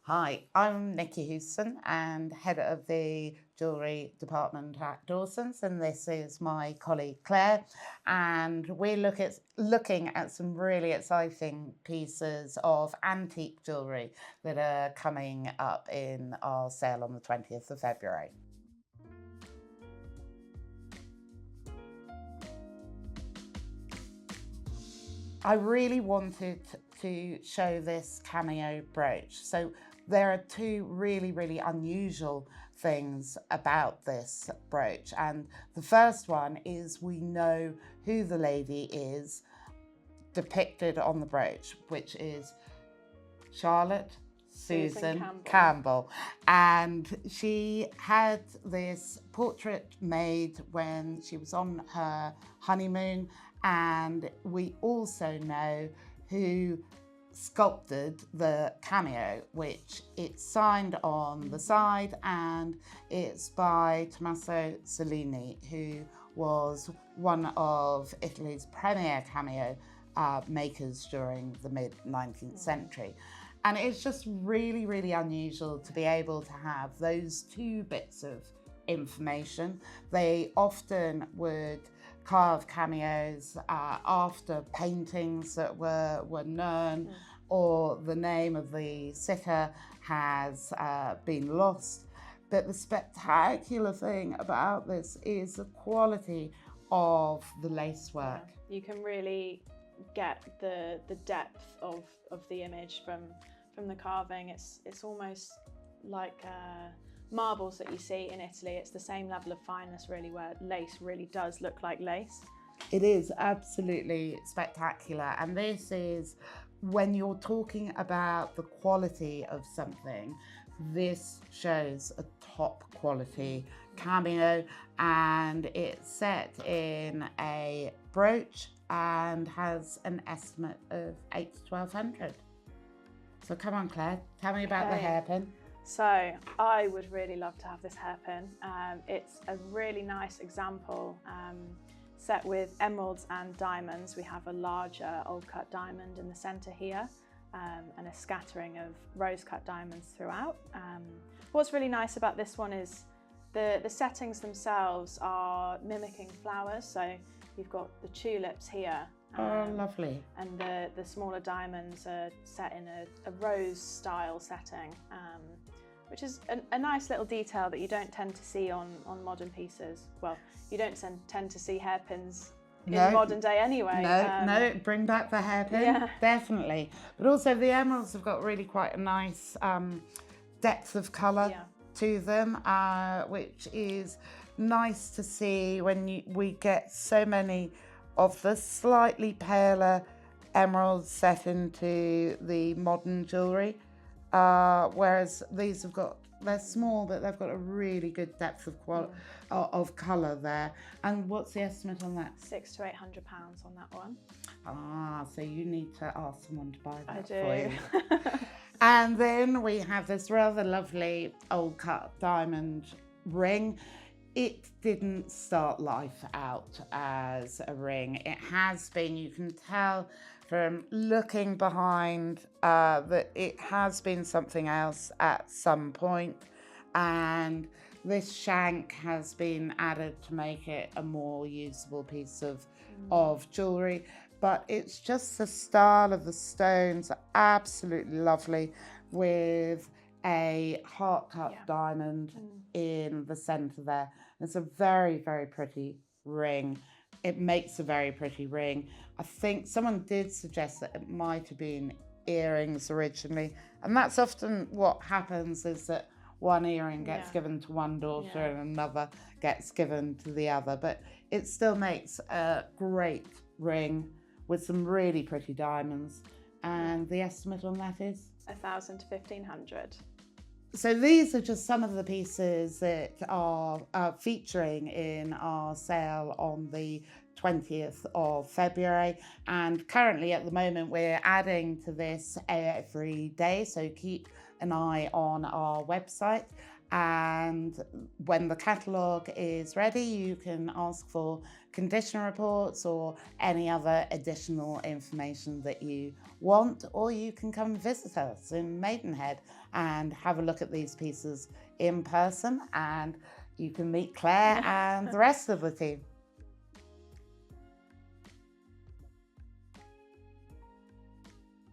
Hi, I'm Nikki Houston and head of the jewellery department at Dawsons, and this is my colleague Claire, and we're looking at some really exciting pieces of antique jewellery that are coming up in our sale on the 20th of February. I really wanted to show this cameo brooch. So there are two really unusual things about this brooch. And the first one is we know who the lady is depicted on the brooch, which is Charlotte Susan Campbell. And she had this portrait made when she was on her honeymoon. And we also know who sculpted the cameo, which it's signed on the side, and it's by Tommaso Saulini, who was one of Italy's premier cameo makers during the mid-19th century. And it's just really unusual to be able to have those two bits of information. They often would carve cameos after paintings that were known, or the name of the sitter has been lost. But the spectacular thing about this is the quality of the lacework. Yeah, you can really get the depth of the image from the carving. It's almost like marbles that you see in Italy. It's the same level of fineness really, where lace really does look like lace. It is absolutely spectacular, and this is, when you're talking about the quality of something, this shows a top quality cameo, and it's set in a brooch and has an estimate of $800 to $1,200. So come on, Claire, tell me about the hairpin. So I would really love to have this hairpin. It's a really nice example set with emeralds and diamonds. We have a larger old cut diamond in the center here, and a scattering of rose cut diamonds throughout. What's really nice about this one is the settings themselves are mimicking flowers. So you've got the tulips here. Oh, lovely. And the smaller diamonds are set in a rose style setting, which is a nice little detail that you don't tend to see on modern pieces. Well, you don't tend to see hairpins in modern day anyway. No, bring back the hairpin, yeah. Definitely. But also the emeralds have got really quite a nice depth of colour to them, which is nice to see when we get so many of the slightly paler emeralds set into the modern jewellery, whereas these they're small, but they've got a really good depth of colour there. And what's the estimate on that? £600 to £800 on that one. So you need to ask someone to buy that for you. And then we have this rather lovely old cut diamond ring. It didn't start life out as a ring. It has been, you can tell from looking behind that it has been something else at some point. And this shank has been added to make it a more usable piece of jewellery. But it's just the style of the stones are absolutely lovely, with a heart-cut diamond in the centre there. It's a very pretty ring. It makes a very pretty ring. I think someone did suggest that it might have been earrings originally, and that's often what happens, is that one earring gets given to one daughter and another gets given to the other, but it still makes a great ring with some really pretty diamonds. And the estimate on that is? £1,000 to £1,500. So these are just some of the pieces that are featuring in our sale on the 20th of February. And currently at the moment we're adding to this every day, so keep an eye on our website. And when the catalogue is ready, you can ask for condition reports or any other additional information that you want, or you can come visit us in Maidenhead and have a look at these pieces in person, and you can meet Claire and the rest of the team.